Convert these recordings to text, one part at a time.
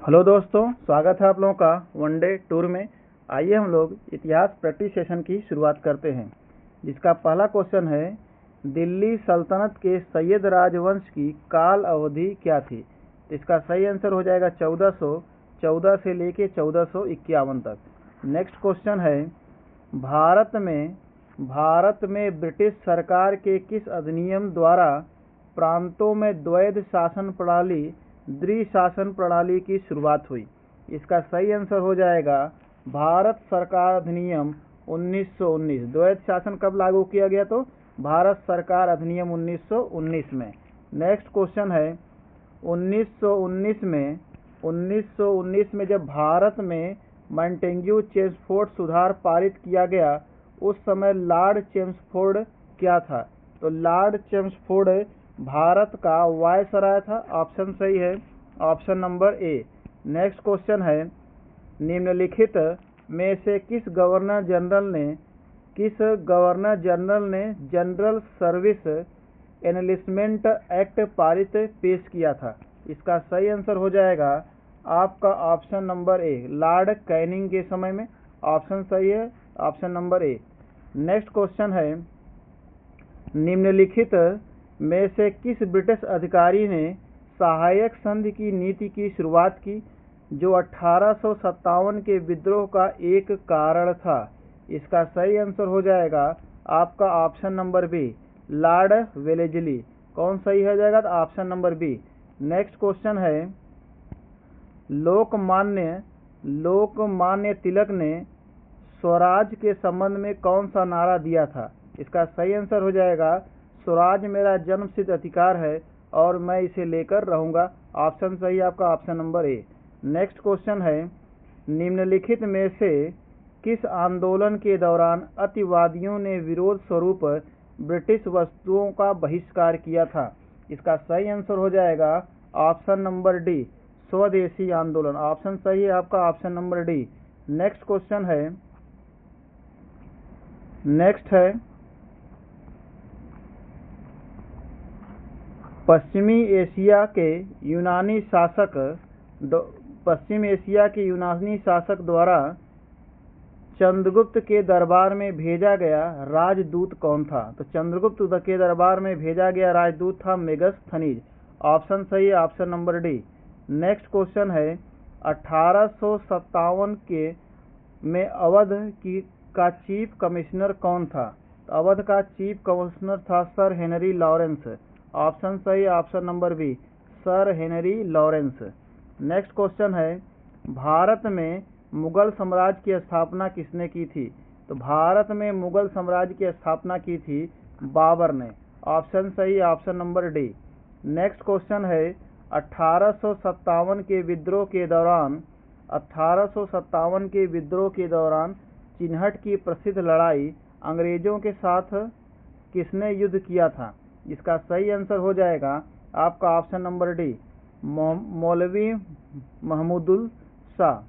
Hello दोस्तों, स्वागत है आप लोगों का वनडे टूर में। आइए हम लोग इतिहास प्रैक्टिस सेशन की शुरुआत करते हैं, जिसका पहला क्वेश्चन है, दिल्ली सल्तनत के सैयद राजवंश की काल अवधि क्या थी। इसका सही आंसर हो जाएगा 1414 से लेके 1451 तक। नेक्स्ट क्वेश्चन है, भारत में ब्रिटिश सरकार के किस अधिनियम द्वारा प्रांतों में द्वैध शासन प्रणाली द्विशासन प्रणाली की शुरुआत हुई। इसका सही आंसर हो जाएगा भारत सरकार अधिनियम 1919। द्वैध शासन कब लागू किया गया? तो भारत सरकार अधिनियम 1919 में। नेक्स्ट क्वेश्चन है, 1919 में जब भारत में मॉन्टेग्यू चेम्सफोर्ड सुधार पारित किया गया, उस समय लॉर्ड चेम्सफोर्ड क्या था? तो लॉर्ड चेम्सफोर्ड भारत का वायसराय था। ऑप्शन सही है, option number A. Next question है, निम्नलिखित में से किस गवर्नर जनरल ने जनरल सर्विस एनलिस्टमेंट एक्ट पारित पेश किया था? इसका सही आंसर हो जाएगा आपका option number A, Lord Canning के समय में। ऑप्शन सही है, option number A. Next question है, निम्नलिखित में से किस ब्रिटिश अधिकारी ने सहायक संधि की नीति की शुरुआत की, जो 1857 के विद्रोह का एक कारण था? इसका सही आंसर हो जाएगा आपका option number B, Lord Wellesley. कौन सही हो जाएगा? तो option number B. Next question है, लोकमान्य तिलक ने स्वराज के संबंध में कौन सा नारा दिया था? इसका सही आंसर हो जाएगा स्वराज मेरा जन्मसिद्ध अधिकार है और मैं इसे लेकर रहूंगा। ऑप्शन सही है आपका, option number A. Next question है, निम्नलिखित में से किस आंदोलन के दौरान अतिवादियों ने विरोध स्वरूप ब्रिटिश वस्तुओं का बहिष्कार किया था? इसका सही आंसर हो जाएगा ऑप्शन नंबर डी, स्वदेशी आंदोलन। ऑप्शन सही है आपका, option number D. Next question है, पश्चिमी एशिया के यूनानी शासक द्वारा चंद्रगुप्त के दरबार में भेजा गया राजदूत कौन था? तो चंद्रगुप्त के दरबार में भेजा गया राजदूत था मेगस्थनीज। ऑप्शन सही है, option number D. Next question है, 1857 में अवध का चीफ कमिश्नर कौन था? तो अवध का चीफ कमिश्नर था सर हेनरी लॉरेंस। ऑप्शन सही, option number B, sir Henry Lawrence. Next question है, भारत में मुगल साम्राज्य की स्थापना किसने की थी? तो भारत में मुगल साम्राज्य की स्थापना की थी बाबर ने। ऑप्शन सही, option number D. Next question है, 1857 के विद्रोह के दौरान चिन्हट की प्रसिद्ध लड़ाई अंग्रेजों के साथ किसने युद्ध किया था? इसका सही आंसर हो जाएगा आपका ऑप्शन नंबर डी, मौलवी महमूदुल शाह।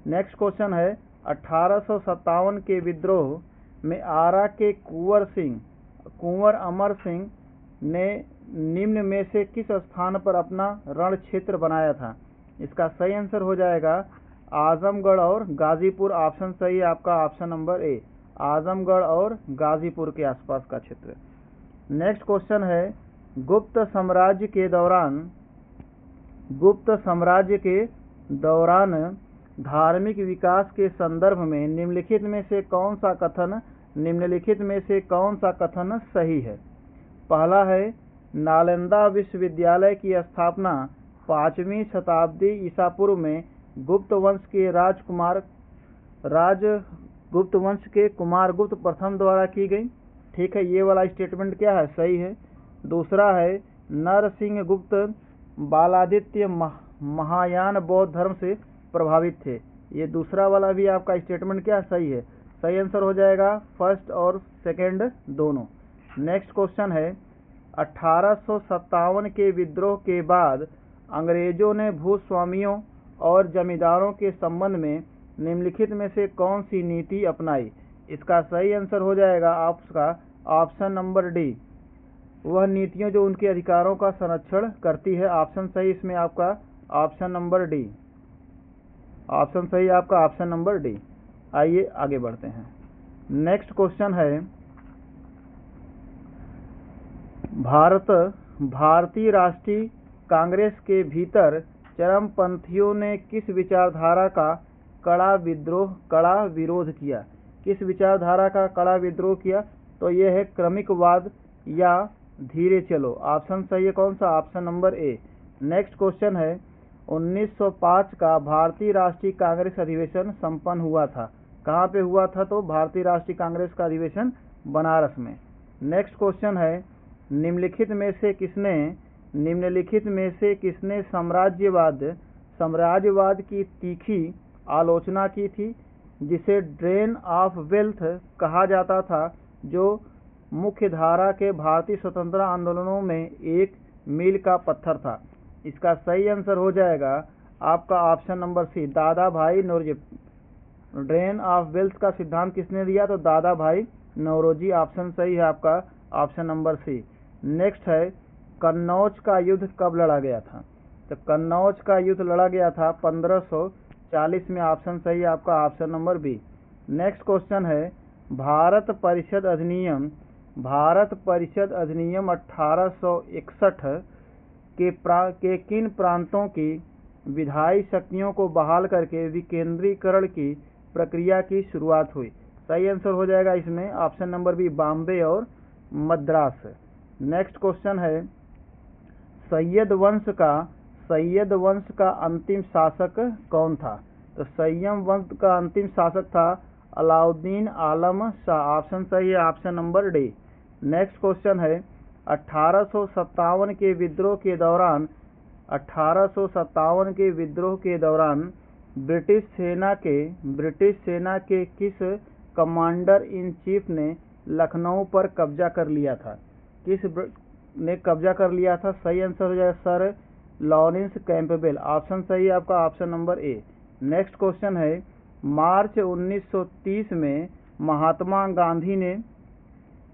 नेक्स्ट क्वेश्चन है, 1857 के विद्रोह में आरा के कुंवर अमर सिंह ने निम्न में से किस स्थान पर अपना रण क्षेत्र बनाया था? इसका सही आंसर हो जाएगा आजमगढ़ और गाजीपुर। ऑप्शन सही है आपका, ऑप्शन नंबर ए, आजमगढ़ और गाजीपुर के आसपास का क्षेत्र। नेक्स्ट क्वेश्चन है, गुप्त साम्राज्य के दौरान धार्मिक विकास के संदर्भ में निम्नलिखित में से कौन सा कथन सही है? पहला है, नालंदा विश्वविद्यालय की स्थापना 5वीं शताब्दी ईसा पूर्व में गुप्त वंश के कुमारगुप्त प्रथम द्वारा की गई। ठीक है, ये वाला स्टेटमेंट क्या है? सही है। दूसरा है, नरसिंह गुप्त बालादित्य महायान बौद्ध धर्म से प्रभावित थे। ये दूसरा वाला भी आपका स्टेटमेंट क्या सही है? सही आंसर हो जाएगा फर्स्ट और सेकंड दोनों। नेक्स्ट क्वेश्चन है, 1857 के विद्रोह के बाद अंग्रेजों ने भूस्वामियों और जमींदारों के संबंध में निम्नलिखित में से कौन सी नीति अपनाई? इसका सही आंसर हो जाएगा आपका ऑप्शन नंबर डी, वह नीतियां जो उनके अधिकारों का संरक्षण करती है। ऑप्शन सही इसमें आपका ऑप्शन नंबर डी। ऑप्शन सही है आपका ऑप्शन नंबर डी। आइए आगे बढ़ते हैं। नेक्स्ट क्वेश्चन है, भारतीय राष्ट्रीय कांग्रेस के भीतर चरमपंथियों ने किस विचारधारा का कड़ा विरोध किया? किस विचारधारा का कड़ा विद्रोह किया? तो यह है क्रमिकवाद या धीरे चलो। ऑप्शन सही है कौन सा? Option number A. Next question है, 1905 का भारतीय राष्ट्रीय कांग्रेस अधिवेशन संपन्न हुआ था। कहाँ पे हुआ था? तो भारतीय राष्ट्रीय कांग्रेस का अधिवेशन बनारस में। नेक्स्ट क्वेश्चन है, निम्नलिखित में से किसने साम्राज्यवाद की तीखी आलोचना की थी, जिसे ड्रेन ऑफ वेल्थ कहा जाता था, जो मुख्य धारा के भारतीय स्वतंत्रता आंदोलनों में एक मील का पत्थर था? इसका सही आंसर हो जाएगा आपका ऑप्शन नंबर सी, दादा भाई नौरोजी। ड्रेन ऑफ वेल्थ का सिद्धांत किसने दिया? तो दादा भाई नौरोजी। ऑप्शन सही है आपका ऑप्शन नंबर सी। नेक्स्ट है, कन्नौज का युद्ध कब लड़ा गया था? तो कन्नौज का युद्ध लड़ा गया था 1540 में। ऑप्शन सही है आपका option number B. Next question है, भारत परिषद अधिनियम 1861 के किन प्रांतों की विधायी शक्तियों को बहाल करके विकेंद्रीकरण की प्रक्रिया की शुरुआत हुई? सही आंसर हो जाएगा इसमें ऑप्शन नंबर बी, बॉम्बे और मद्रास। नेक्स्ट क्वेश्चन है, सैयद वंश का अंतिम शासक कौन था? तो सैयद वंश का अंतिम शासक था अलाउद्दीन आलम शाह। ऑप्शन सही है option number D. Next question है, 1857 के विद्रोह के दौरान ब्रिटिश सेना के किस कमांडर इन चीफ ने लखनऊ पर कब्जा कर लिया था? किस ने कब्जा कर लिया था? सही आंसर हो जाएगा सर लॉरेंस कैंपबेल। ऑप्शन सही है आपका option number A. Next question है, मार्च 1930 में महात्मा गांधी ने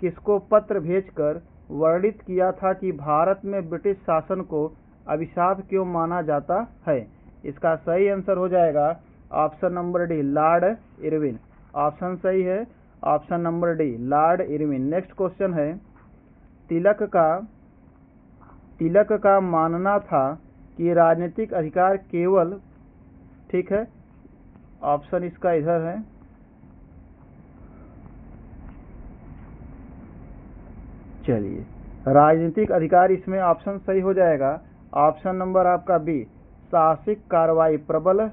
किसको पत्र भेजकर वर्णित किया था कि भारत में ब्रिटिश शासन को अभिशाप क्यों माना जाता है? इसका सही आंसर हो जाएगा option number D, Lord Irwin. Option सही है option number D, Lord Irwin. Next question है, तिलक का मानना था कि राजनीतिक अधिकार केवल, ठीक है, ऑप्शन इसका इधर है, चलिए राजनीतिक अधिकार इसमें ऑप्शन सही हो जाएगा ऑप्शन नंबर आपका बी, साहसिक कार्रवाई, प्रबल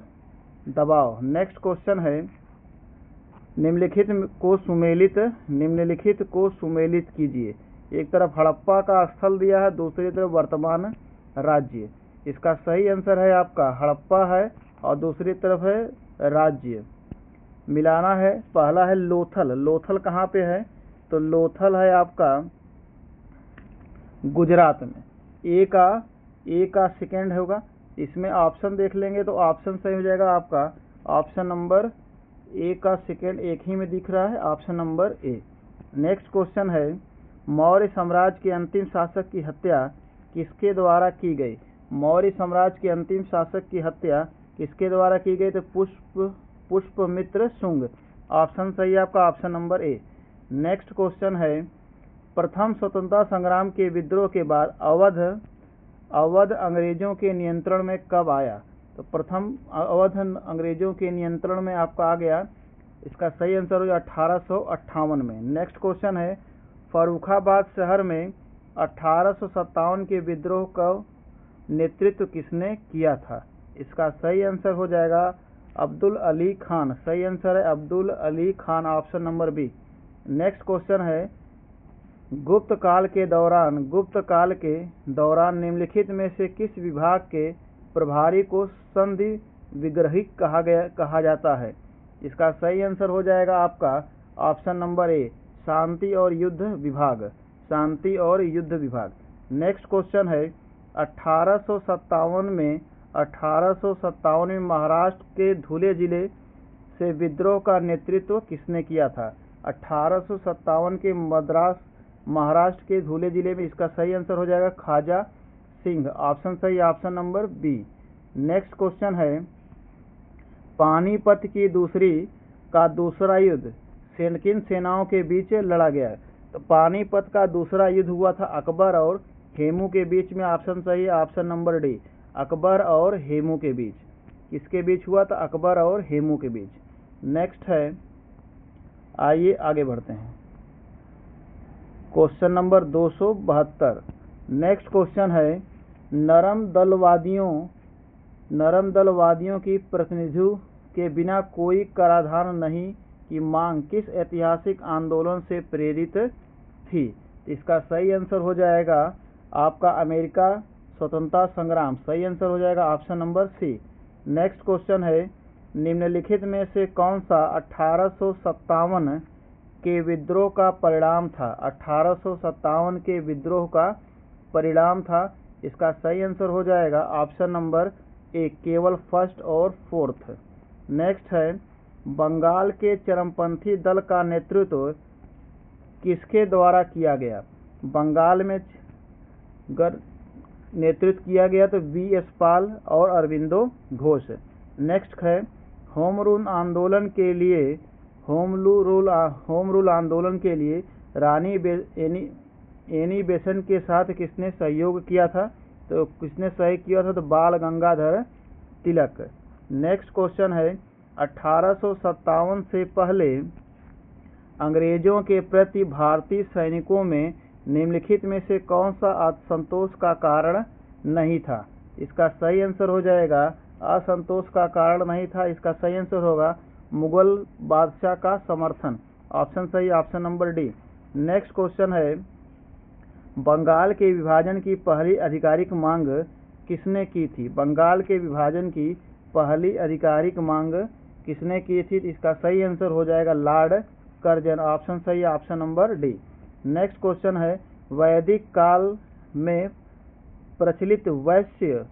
दबाव। नेक्स्ट क्वेश्चन है, निम्नलिखित को सुमेलित कीजिए। एक तरफ हड़प्पा का स्थल दिया है, दूसरी तरफ वर्तमान राज्य। इसका सही आंसर है आपका हड़प्पा है और दूसरी तरफ है राज्य। मिलाना है, पहला है लोथल। लोथल कहाँ पे है? तो लोथल है आपका गुजरात में। ए का सेकेंड होगा। इसमें ऑप्शन देख लेंगे तो ऑप्शन सही हो जाएगा आपका ऑप्शन नंबर ए का सेकेंड एक ही में दिख रहा है, option number A. Next question है, मौर्य साम्राज्य के अंतिम शासक की हत्या किसके द्वारा की गई? मौर्य साम्राज्य के अंतिम शासक की हत्या किसके द्वारा की गई? तो पुष्यमित्र शुंग। ऑप्शन सही है आपका option number A. Next question है, प्रथम स्वतंत्रता संग्राम के विद्रोह के बाद अवध अंग्रेजों के नियंत्रण में कब आया? तो प्रथम अवध अंग्रेजों के नियंत्रण में आपका आ गया। इसका सही आंसर हो जाए 1858 में। नेक्स्ट क्वेश्चन है, फर्रुखाबाद शहर में 1857 के विद्रोह का नेतृत्व किसने किया था? इसका सही आंसर हो जाएगा अब्दुल अली खान। सही आंसर है Abdul Ali Khan, option number B. Next question है, गुप्त काल के दौरान निम्नलिखित में से किस विभाग के प्रभारी को संधि विग्रहिक कहा जाता है? इसका सही आंसर हो जाएगा आपका ऑप्शन नंबर ए, शांति और युद्ध विभाग। नेक्स्ट क्वेश्चन है, 1857 में महाराष्ट्र के धुले जिले से विद्रोह का नेतृत्व किसने किया था? 1857 के महाराष्ट्र के धुले जिले में। इसका सही आंसर हो जाएगा ख्वाजा सिंह। ऑप्शन सही option number B. Next question है, पानीपत की दूसरा युद्ध किन सेनाओं के बीच लड़ा गया? तो पानीपत का दूसरा युद्ध हुआ था अकबर और हेमू के बीच में। ऑप्शन सही है ऑप्शन नंबर डी, अकबर और हेमू के बीच। किसके बीच हुआ था? अकबर और हेमू के बीच। नेक्स्ट है, आइए आगे बढ़ते हैं। Question number 272। नेक्स्ट क्वेश्चन है, नरम दलवादियों की प्रतिनिधियों के बिना कोई कराधान नहीं की मांग किस ऐतिहासिक आंदोलन से प्रेरित थी? इसका सही आंसर हो जाएगा आपका अमेरिका स्वतंत्रता संग्राम। सही आंसर हो जाएगा option number C. Next question है, निम्नलिखित में से कौन सा 1857 के विद्रोह का परिणाम था? 1857 के विद्रोह का परिणाम था। इसका सही आंसर हो जाएगा ऑप्शन नंबर ए, केवल फर्स्ट और फोर्थ। नेक्स्ट है, बंगाल के चरमपंथी दल का नेतृत्व किसके द्वारा किया गया? बंगाल में नेतृत्व किया गया तो वी एस पाल और अरविंदो घोष। नेक्स्ट है, होम रूल आंदोलन के लिए रानी एनी बेसेंट के साथ किसने सहयोग किया था? तो किसने सहयोग किया था? तो बाल गंगाधर तिलक। नेक्स्ट क्वेश्चन है, 1857 से पहले अंग्रेजों के प्रति भारतीय सैनिकों में निम्नलिखित में से कौन सा असंतोष का कारण नहीं था? इसका सही आंसर हो जाएगा असंतोष का कारण नहीं था। इसका सही आंसर होगा मुगल बादशाह का समर्थन। ऑप्शन सही option number D. Next question है, बंगाल के विभाजन की पहली आधिकारिक मांग किसने की थी? बंगाल के विभाजन की पहली आधिकारिक मांग किसने की थी? इसका सही आंसर हो जाएगा लॉर्ड कर्जन। ऑप्शन सही option number D. Next question है, वैदिक काल में प्रचलित वैश्य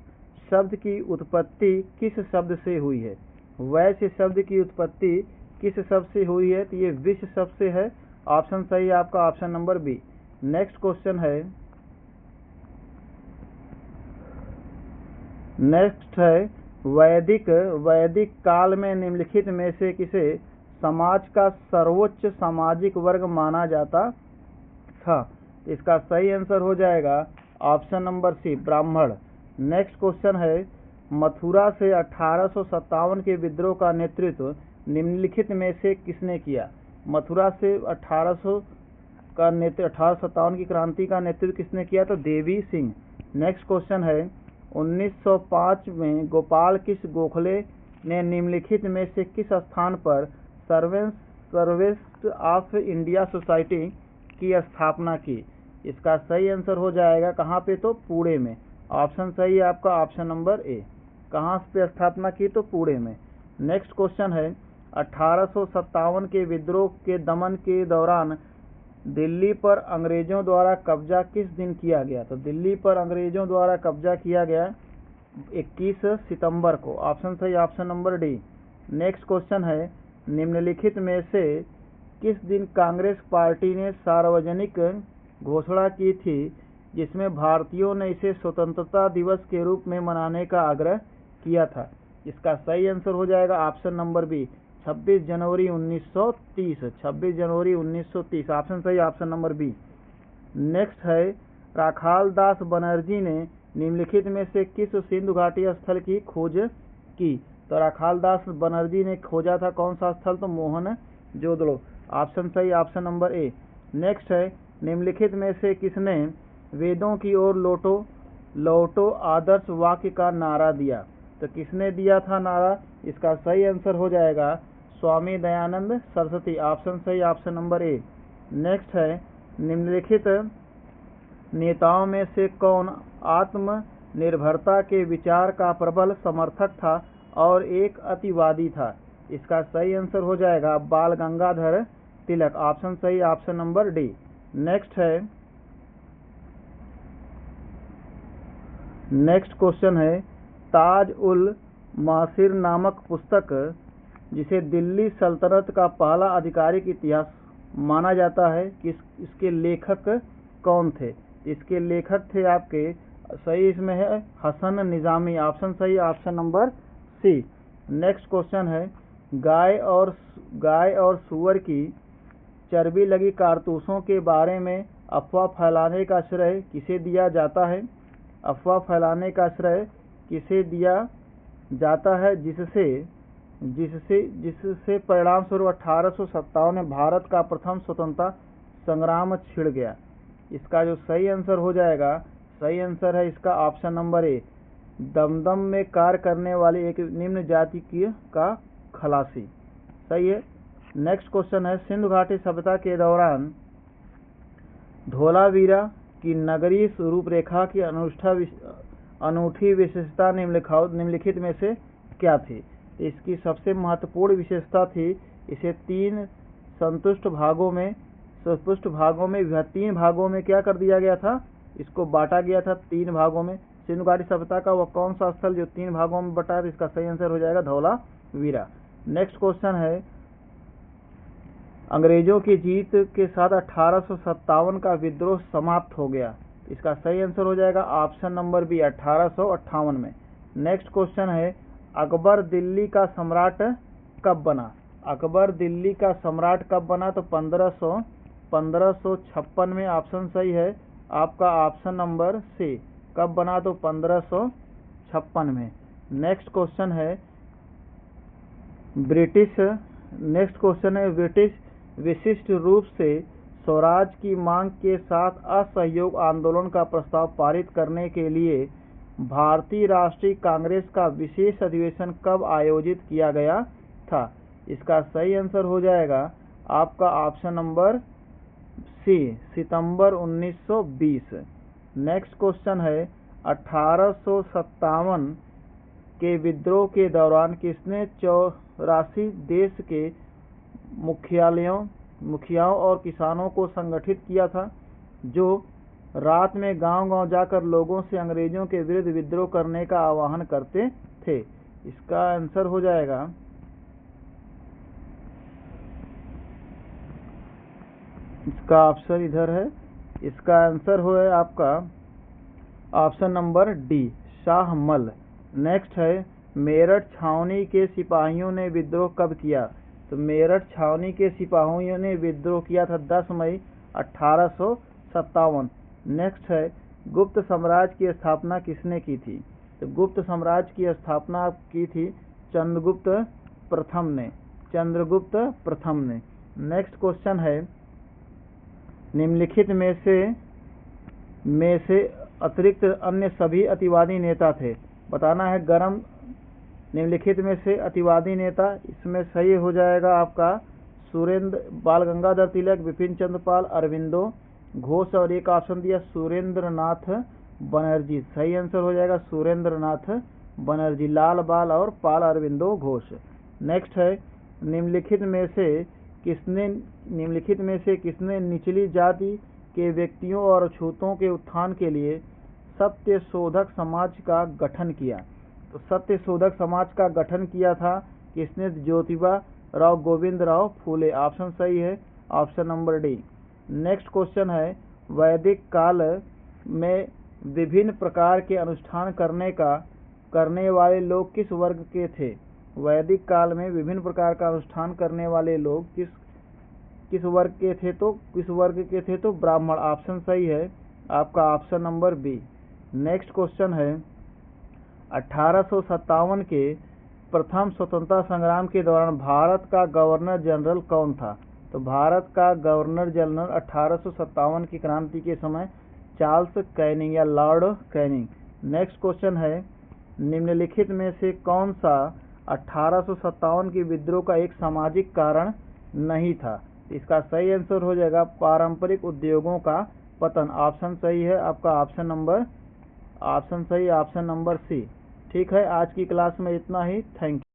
शब्द की उत्पत्ति किस शब्द से हुई है? वैश्य शब्द की उत्पत्ति किस शब्द से हुई है? तो ये विश्व शब्द से है। ऑप्शन सही आपका option number B. Next question है, वैदिक काल में निम्नलिखित में से किसे समाज का सर्वोच्च सामाजिक वर्ग माना जाता था? इसका सही आंसर हो जाएगा ऑप्शन नंबर सी, ब्राह्मण। नेक्स्ट क्वेश्चन है, मथुरा से 1857 के विद्रोह का नेतृत्व निम्नलिखित में से किसने किया? मथुरा से 1857 की क्रांति का नेतृत्व किसने किया? तो देवी सिंह। नेक्स्ट क्वेश्चन है, 1905 में गोपाल कृष्ण गोखले ने निम्नलिखित में से किस स्थान पर सर्वेस्ट ऑफ इंडिया सोसाइटी की स्थापना की? इसका सही आंसर हो जाएगा कहाँ पे? तो पुणे में। ऑप्शन सही है आपका ऑप्शन नंबर ए। कहाँ पे स्थापना की? तो पुणे में। नेक्स्ट क्वेश्चन है, 1857 के विद्रोह के दमन के दौरान दिल्ली पर अंग्रेजों द्वारा कब्जा किस दिन किया गया? तो दिल्ली पर अंग्रेजों द्वारा कब्जा किया गया 21 सितंबर को। ऑप्शन सही option number D. Next question है, निम्नलिखित में से किस दिन कांग्रेस पार्टी ने सार्वजनिक घोषणा की थी जिसमें भारतीयों ने इसे स्वतंत्रता दिवस के रूप में मनाने का आग्रह किया था? इसका सही आंसर हो जाएगा ऑप्शन नंबर बी, 26 जनवरी 1930। 26 जनवरी 1930 ऑप्शन सही ऑप्शन नंबर बी। नेक्स्ट है, राखाल दास बनर्जी ने निम्नलिखित में से किस सिंधु घाटी स्थल की खोज की? तो राखाल दास बनर्जी ने खोजा था कौन सा स्थल? तो मोहनजोदड़ो। ऑप्शन सही ऑप्शन नंबर ए। नेक्स्ट है, निम्नलिखित में से किसने वेदों की ओर लौटो आदर्श वाक्य का नारा दिया? तो किसने दिया था नारा? इसका सही आंसर हो जाएगा स्वामी दयानंद सरस्वती। ऑप्शन सही ऑप्शन नंबर ए। नेक्स्ट है, निम्नलिखित नेताओं में से कौन आत्मनिर्भरता के विचार का प्रबल समर्थक था और एक अतिवादी था? इसका सही आंसर हो जाएगा बाल गंगाधर तिलक। ऑप्शन सही option number D. Next question है, ताज उल मासिर नामक पुस्तक जिसे दिल्ली सल्तनत का पहला आधिकारिक इतिहास माना जाता है, इसके लेखक कौन थे? इसके लेखक थे आपके, सही इसमें है हसन निजामी। ऑप्शन सही option number C. Next question है, गाय और सूअर की चर्बी लगी कारतूसों के बारे में अफवाह फैलाने का श्रेय किसे दिया जाता है? अफवाह फैलाने का श्रेय किसे दिया जाता है जिससे परिणाम स्वरूप 1857 में भारत का प्रथम स्वतंत्रता संग्राम छिड़ गया? इसका जो सही आंसर हो जाएगा, सही आंसर है इसका ऑप्शन नंबर ए, दमदम में कार्य करने वाली एक निम्न जाति का खलासी। सही है। नेक्स्ट क्वेश्चन है, सिंधु घाटी सभ्यता के दौरान धोलावीरा की नगरीय रूपरेखा की अनूठी विशेषता निम्नलिखित में से क्या थी? इसकी सबसे महत्वपूर्ण विशेषता थी, इसे तीन संतुष्ट भागों में 3 भागों में क्या कर दिया गया था? इसको बांटा गया था 3 भागों में। सिंधु घाटी सभ्यता का वह कौन सा स्थल जो 3 भागों में बटा है? इसका सही आंसर हो जाएगा धौलावीरा। नेक्स्ट क्वेश्चन है, अंग्रेजों की जीत के साथ 1857 का विद्रोह समाप्त हो गया। इसका सही आंसर हो जाएगा ऑप्शन नंबर बी, 1858 में। नेक्स्ट क्वेश्चन है, अकबर दिल्ली का सम्राट कब बना? अकबर दिल्ली का सम्राट कब बना? तो 1556 में। ऑप्शन सही है आपका ऑप्शन नंबर सी, कब बना? तो 1556 में। नेक्स्ट क्वेश्चन है, ब्रिटिश विशिष्ट रूप से स्वराज की मांग के साथ असहयोग आंदोलन का प्रस्ताव पारित करने के लिए भारतीय राष्ट्रीय कांग्रेस का विशेष अधिवेशन कब आयोजित किया गया था? इसका सही आंसर हो जाएगा आपका ऑप्शन नंबर सी, सितंबर 1920। नेक्स्ट क्वेश्चन है, 1857 के विद्रोह के दौरान किसने 84 देश के मुखियाओं और किसानों को संगठित किया था, जो रात में गांव-गांव जाकर लोगों से अंग्रेजों के विरुद्ध विद्रोह करने का आह्वान करते थे? इसका आंसर हो जाएगा इसका ऑप्शन इधर है, इसका आंसर हो है आपका option number D, Shahmal. Next है, मेरठ छावनी के सिपाहियों ने विद्रोह कब किया? तो मेरठ छावनी के सिपाहियों ने विद्रोह किया था 10 मई 1857। नेक्स्ट है, गुप्त साम्राज्य की स्थापना किसने की थी? तो गुप्त साम्राज्य की स्थापना की थी चंद्रगुप्त प्रथम ने। नेक्स्ट क्वेश्चन है, निम्नलिखित में से अतिरिक्त अन्य सभी अतिवादी नेता थे, बताना है। निम्नलिखित में से अतिवादी नेता, इसमें सही हो जाएगा आपका बाल गंगाधर तिलक, बिपिन चंद्र पाल, अरविंदो घोष, और एक ऑप्शन दिया सुरेंद्र नाथ बनर्जी। सही आंसर हो जाएगा सुरेंद्र नाथ बनर्जी, लाल बाल और पाल अरविंदो घोष। नेक्स्ट है, निम्नलिखित में से किसने निचली जाति के व्यक्तियों और छूतों के उत्थान के लिए सत्य शोधक समाज का गठन किया? तो सत्य शोधक समाज का गठन किया था किसने? ज्योतिबा राव गोविंद राव फूले। ऑप्शन सही है option number D. Next question है, वैदिक काल में विभिन्न प्रकार के अनुष्ठान करने वाले लोग किस वर्ग के थे? वैदिक काल में विभिन्न प्रकार का अनुष्ठान करने वाले लोग किस वर्ग के थे? तो ब्राह्मण। ऑप्शन सही है आपका option number B. Next question है, 1857 के प्रथम स्वतंत्रता संग्राम के दौरान भारत का गवर्नर जनरल कौन था? तो भारत का गवर्नर जनरल 1857 की क्रांति के समय चार्ल्स कैनिंग या लॉर्ड कैनिंग। नेक्स्ट क्वेश्चन है, निम्नलिखित में से कौन सा 1857 के विद्रोह का एक सामाजिक कारण नहीं था? इसका सही आंसर हो जाएगा पारंपरिक उद्योगों का पतन। ऑप्शन सही है आपका ऑप्शन नंबर सी। ठीक है, आज की क्लास में इतना ही। Thank you.